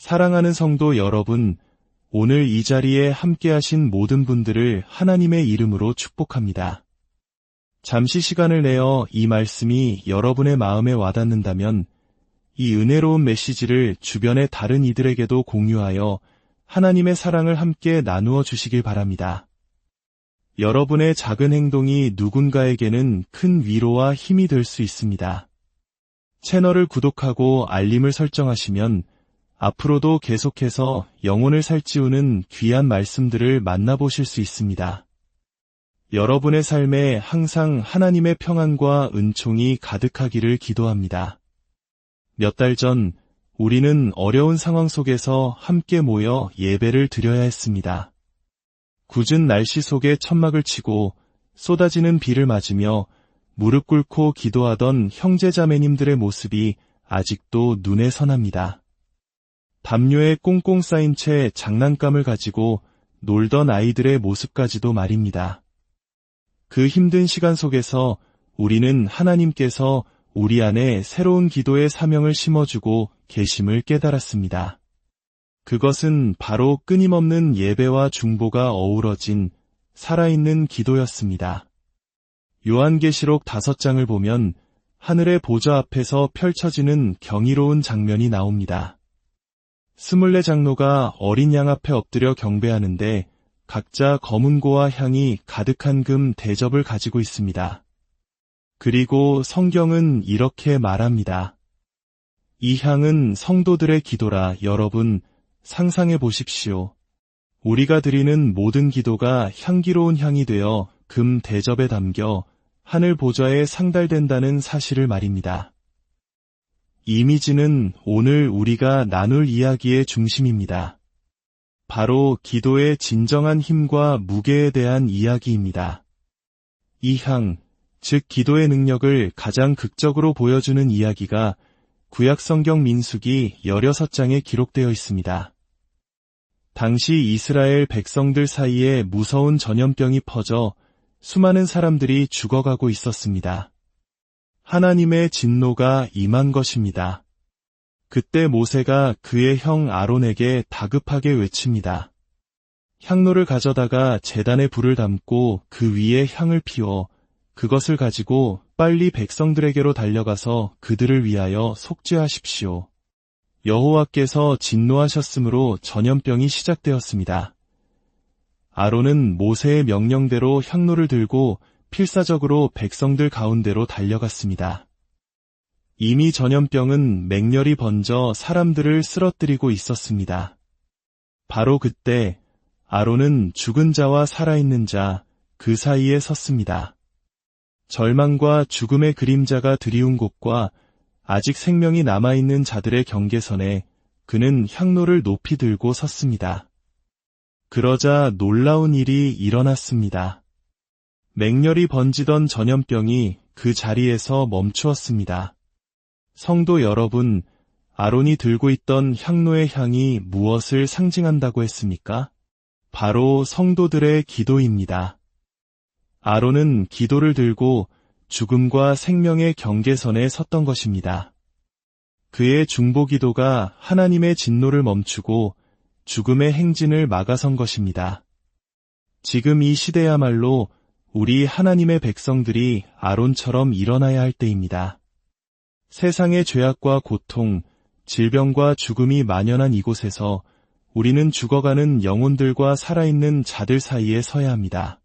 사랑하는 성도 여러분, 오늘 이 자리에 함께하신 모든 분들을 하나님의 이름으로 축복합니다. 잠시 시간을 내어 이 말씀이 여러분의 마음에 와닿는다면 이 은혜로운 메시지를 주변의 다른 이들에게도 공유하여 하나님의 사랑을 함께 나누어 주시길 바랍니다. 여러분의 작은 행동이 누군가에게는 큰 위로와 힘이 될 수 있습니다. 채널을 구독하고 알림을 설정하시면 앞으로도 계속해서 영혼을 살찌우는 귀한 말씀들을 만나보실 수 있습니다. 여러분의 삶에 항상 하나님의 평안과 은총이 가득하기를 기도합니다. 몇 달 전 우리는 어려운 상황 속에서 함께 모여 예배를 드려야 했습니다. 궂은 날씨 속에 천막을 치고 쏟아지는 비를 맞으며 무릎 꿇고 기도하던 형제자매님들의 모습이 아직도 눈에 선합니다. 담요에 꽁꽁 쌓인 채 장난감을 가지고 놀던 아이들의 모습까지도 말입니다. 그 힘든 시간 속에서 우리는 하나님께서 우리 안에 새로운 기도의 사명을 심어주고 계심을 깨달았습니다. 그것은 바로 끊임없는 예배와 중보가 어우러진 살아있는 기도였습니다. 요한계시록 5장을 보면 하늘의 보좌 앞에서 펼쳐지는 경이로운 장면이 나옵니다. 24장로가 어린 양 앞에 엎드려 경배하는데 각자 검은고와 향이 가득한 금 대접을 가지고 있습니다. 그리고 성경은 이렇게 말합니다. 이 향은 성도들의 기도라. 여러분, 상상해 보십시오. 우리가 드리는 모든 기도가 향기로운 향이 되어 금 대접에 담겨 하늘 보좌에 상달된다는 사실을 말입니다. 이미지는 오늘 우리가 나눌 이야기의 중심입니다. 바로 기도의 진정한 힘과 무게에 대한 이야기입니다. 이 향, 즉 기도의 능력을 가장 극적으로 보여주는 이야기가 구약성경 민수기 16장에 기록되어 있습니다. 당시 이스라엘 백성들 사이에 무서운 전염병이 퍼져 수많은 사람들이 죽어가고 있었습니다. 하나님의 진노가 임한 것입니다. 그때 모세가 그의 형 아론에게 다급하게 외칩니다. 향로를 가져다가 제단에 불을 담고 그 위에 향을 피워 그것을 가지고 빨리 백성들에게로 달려가서 그들을 위하여 속죄하십시오. 여호와께서 진노하셨으므로 전염병이 시작되었습니다. 아론은 모세의 명령대로 향로를 들고 필사적으로 백성들 가운데로 달려갔습니다. 이미 전염병은 맹렬히 번져 사람들을 쓰러뜨리고 있었습니다. 바로 그때 아론은 죽은 자와 살아있는 자, 그 사이에 섰습니다. 절망과 죽음의 그림자가 드리운 곳과 아직 생명이 남아있는 자들의 경계선에 그는 향로를 높이 들고 섰습니다. 그러자 놀라운 일이 일어났습니다. 맹렬히 번지던 전염병이 그 자리에서 멈추었습니다. 성도 여러분, 아론이 들고 있던 향로의 향이 무엇을 상징한다고 했습니까? 바로 성도들의 기도입니다. 아론은 기도를 들고 죽음과 생명의 경계선에 섰던 것입니다. 그의 중보기도가 하나님의 진노를 멈추고 죽음의 행진을 막아선 것입니다. 지금 이 시대야말로 우리 하나님의 백성들이 아론처럼 일어나야 할 때입니다. 세상의 죄악과 고통, 질병과 죽음이 만연한 이곳에서 우리는 죽어가는 영혼들과 살아있는 자들 사이에 서야 합니다.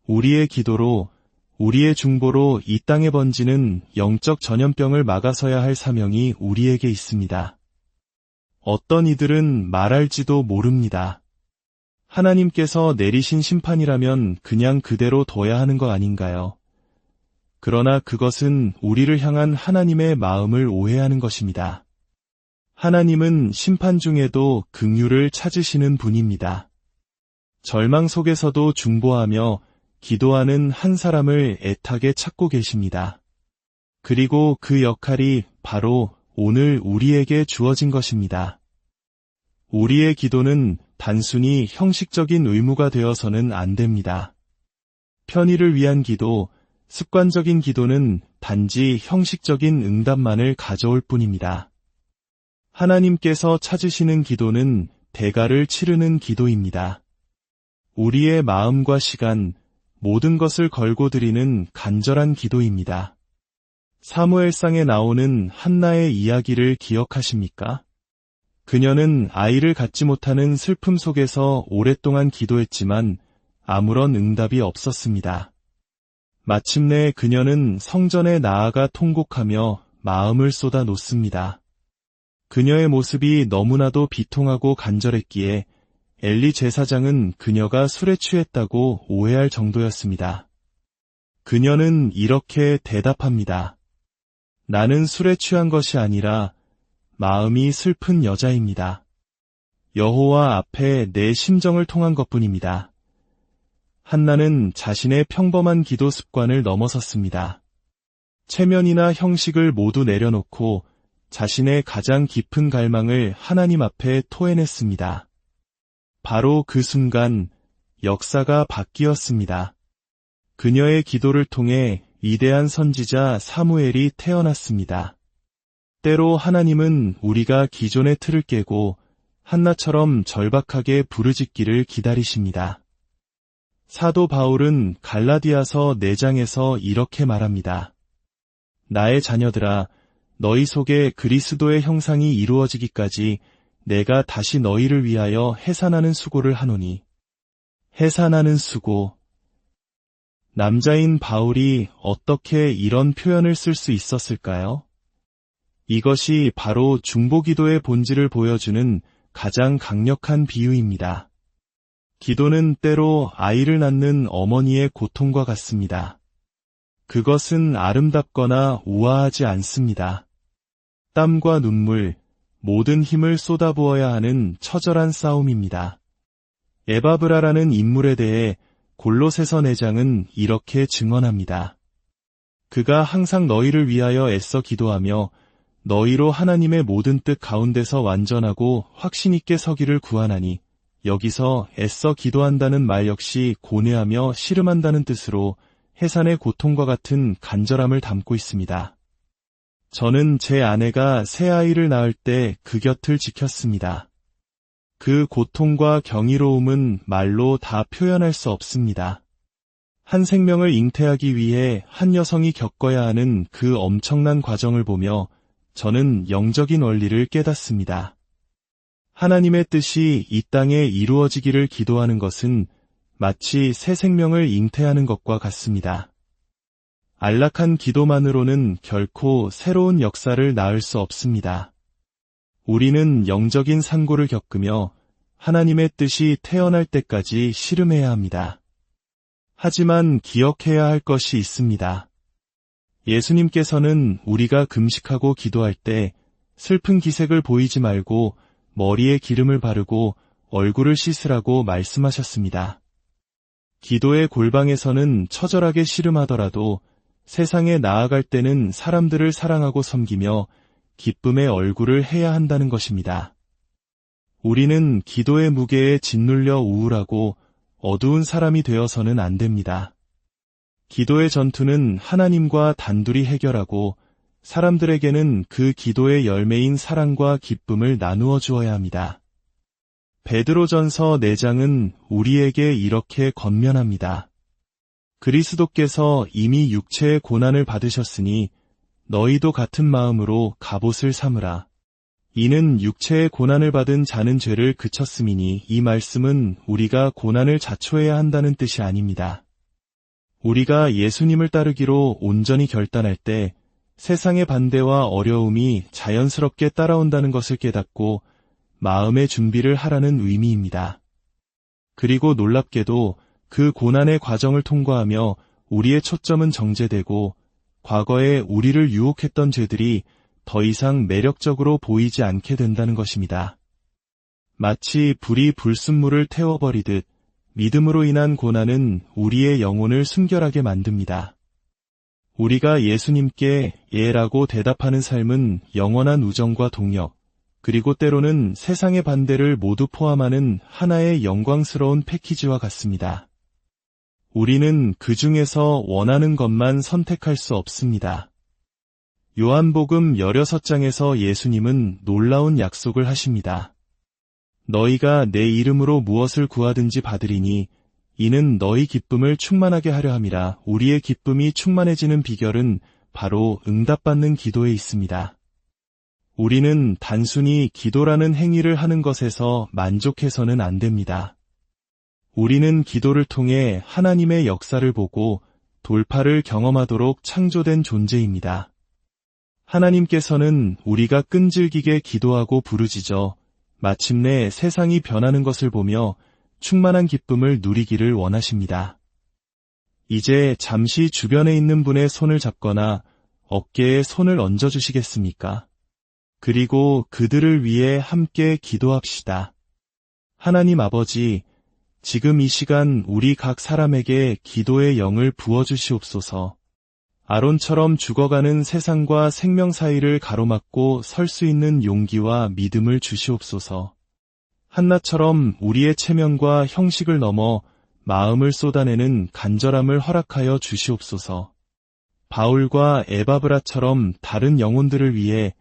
우리의 기도로, 우리의 중보로 이 땅에 번지는 영적 전염병을 막아서야 할 사명이 우리에게 있습니다. 어떤 이들은 말할지도 모릅니다. 하나님께서 내리신 심판이라면 그냥 그대로 둬야 하는 거 아닌가요? 그러나 그것은 우리를 향한 하나님의 마음을 오해하는 것입니다. 하나님은 심판 중에도 긍휼을 찾으시는 분입니다. 절망 속에서도 중보하며 기도하는 한 사람을 애타게 찾고 계십니다. 그리고 그 역할이 바로 오늘 우리에게 주어진 것입니다. 우리의 기도는 단순히 형식적인 의무가 되어서는 안 됩니다. 편의를 위한 기도, 습관적인 기도는 단지 형식적인 응답만을 가져올 뿐입니다. 하나님께서 찾으시는 기도는 대가를 치르는 기도입니다. 우리의 마음과 시간, 모든 것을 걸고 드리는 간절한 기도입니다. 사무엘상에 나오는 한나의 이야기를 기억하십니까? 그녀는 아이를 갖지 못하는 슬픔 속에서 오랫동안 기도했지만 아무런 응답이 없었습니다. 마침내 그녀는 성전에 나아가 통곡하며 마음을 쏟아 놓습니다. 그녀의 모습이 너무나도 비통하고 간절했기에 엘리 제사장은 그녀가 술에 취했다고 오해할 정도였습니다. 그녀는 이렇게 대답합니다. 나는 술에 취한 것이 아니라 마음이 슬픈 여자입니다. 여호와 앞에 내 심정을 통한 것뿐입니다. 한나는 자신의 평범한 기도 습관을 넘어섰습니다. 체면이나 형식을 모두 내려놓고 자신의 가장 깊은 갈망을 하나님 앞에 토해냈습니다. 바로 그 순간 역사가 바뀌었습니다. 그녀의 기도를 통해 위대한 선지자 사무엘이 태어났습니다. 때로 하나님은 우리가 기존의 틀을 깨고 한나처럼 절박하게 부르짖기를 기다리십니다. 사도 바울은 갈라디아서 4장에서 이렇게 말합니다. 나의 자녀들아, 너희 속에 그리스도의 형상이 이루어지기까지 내가 다시 너희를 위하여 해산하는 수고를 하노니. 해산하는 수고. 남자인 바울이 어떻게 이런 표현을 쓸 수 있었을까요? 이것이 바로 중보기도의 본질을 보여주는 가장 강력한 비유입니다. 기도는 때로 아이를 낳는 어머니의 고통과 같습니다. 그것은 아름답거나 우아하지 않습니다. 땀과 눈물, 모든 힘을 쏟아부어야 하는 처절한 싸움입니다. 에바브라라는 인물에 대해 골로새서 4장은 이렇게 증언합니다. 그가 항상 너희를 위하여 애써 기도하며 너희로 하나님의 모든 뜻 가운데서 완전하고 확신 있게 서기를 구하나니, 여기서 애써 기도한다는 말 역시 고뇌하며 씨름한다는 뜻으로 해산의 고통과 같은 간절함을 담고 있습니다. 저는 제 아내가 새 아이를 낳을 때 그 곁을 지켰습니다. 그 고통과 경이로움은 말로 다 표현할 수 없습니다. 한 생명을 잉태하기 위해 한 여성이 겪어야 하는 그 엄청난 과정을 보며 저는 영적인 원리를 깨닫습니다. 하나님의 뜻이 이 땅에 이루어지기를 기도하는 것은 마치 새 생명을 잉태하는 것과 같습니다. 안락한 기도만으로는 결코 새로운 역사를 낳을 수 없습니다. 우리는 영적인 상고를 겪으며 하나님의 뜻이 태어날 때까지 씨름해야 합니다. 하지만 기억해야 할 것이 있습니다. 예수님께서는 우리가 금식하고 기도할 때 슬픈 기색을 보이지 말고 머리에 기름을 바르고 얼굴을 씻으라고 말씀하셨습니다. 기도의 골방에서는 처절하게 씨름하더라도 세상에 나아갈 때는 사람들을 사랑하고 섬기며 기쁨의 얼굴을 해야 한다는 것입니다. 우리는 기도의 무게에 짓눌려 우울하고 어두운 사람이 되어서는 안 됩니다. 기도의 전투는 하나님과 단둘이 해결하고 사람들에게는 그 기도의 열매인 사랑과 기쁨을 나누어 주어야 합니다. 베드로전서 4장은 우리에게 이렇게 권면합니다. 그리스도께서 이미 육체의 고난을 받으셨으니 너희도 같은 마음으로 갑옷을 삼으라. 이는 육체의 고난을 받은 자는 죄를 그쳤음이니, 이 말씀은 우리가 고난을 자초해야 한다는 뜻이 아닙니다. 우리가 예수님을 따르기로 온전히 결단할 때 세상의 반대와 어려움이 자연스럽게 따라온다는 것을 깨닫고 마음의 준비를 하라는 의미입니다. 그리고 놀랍게도 그 고난의 과정을 통과하며 우리의 초점은 정제되고 과거에 우리를 유혹했던 죄들이 더 이상 매력적으로 보이지 않게 된다는 것입니다. 마치 불이 불순물을 태워버리듯 믿음으로 인한 고난은 우리의 영혼을 순결하게 만듭니다. 우리가 예수님께 예라고 대답하는 삶은 영원한 우정과 동역, 그리고 때로는 세상의 반대를 모두 포함하는 하나의 영광스러운 패키지와 같습니다. 우리는 그 중에서 원하는 것만 선택할 수 없습니다. 요한복음 16장에서 예수님은 놀라운 약속을 하십니다. 너희가 내 이름으로 무엇을 구하든지 받으리니 이는 너희 기쁨을 충만하게 하려 함이라. 우리의 기쁨이 충만해지는 비결은 바로 응답받는 기도에 있습니다. 우리는 단순히 기도라는 행위를 하는 것에서 만족해서는 안 됩니다. 우리는 기도를 통해 하나님의 역사를 보고 돌파를 경험하도록 창조된 존재입니다. 하나님께서는 우리가 끈질기게 기도하고 부르짖어 마침내 세상이 변하는 것을 보며 충만한 기쁨을 누리기를 원하십니다. 이제 잠시 주변에 있는 분의 손을 잡거나 어깨에 손을 얹어주시겠습니까? 그리고 그들을 위해 함께 기도합시다. 하나님 아버지, 지금 이 시간 우리 각 사람에게 기도의 영을 부어주시옵소서. 아론처럼 죽어가는 세상과 생명 사이를 가로막고 설 수 있는 용기와 믿음을 주시옵소서. 한나처럼 우리의 체면과 형식을 넘어 마음을 쏟아내는 간절함을 허락하여 주시옵소서. 바울과 에바브라처럼 다른 영혼들을 위해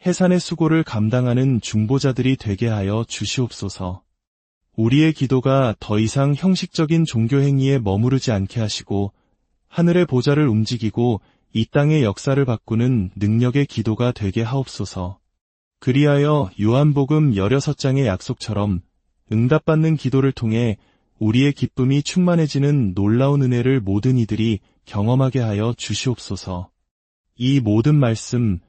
해산의 수고를 감당하는 중보자들이 되게 하여 주시옵소서. 우리의 기도가 더 이상 형식적인 종교 행위에 머무르지 않게 하시고 하늘의 보좌를 움직이고 이 땅의 역사를 바꾸는 능력의 기도가 되게 하옵소서. 그리하여 요한복음 16장의 약속처럼 응답받는 기도를 통해 우리의 기쁨이 충만해지는 놀라운 은혜를 모든 이들이 경험하게 하여 주시옵소서. 이 모든 말씀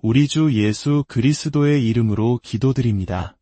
우리 주 예수 그리스도의 이름으로 기도드립니다.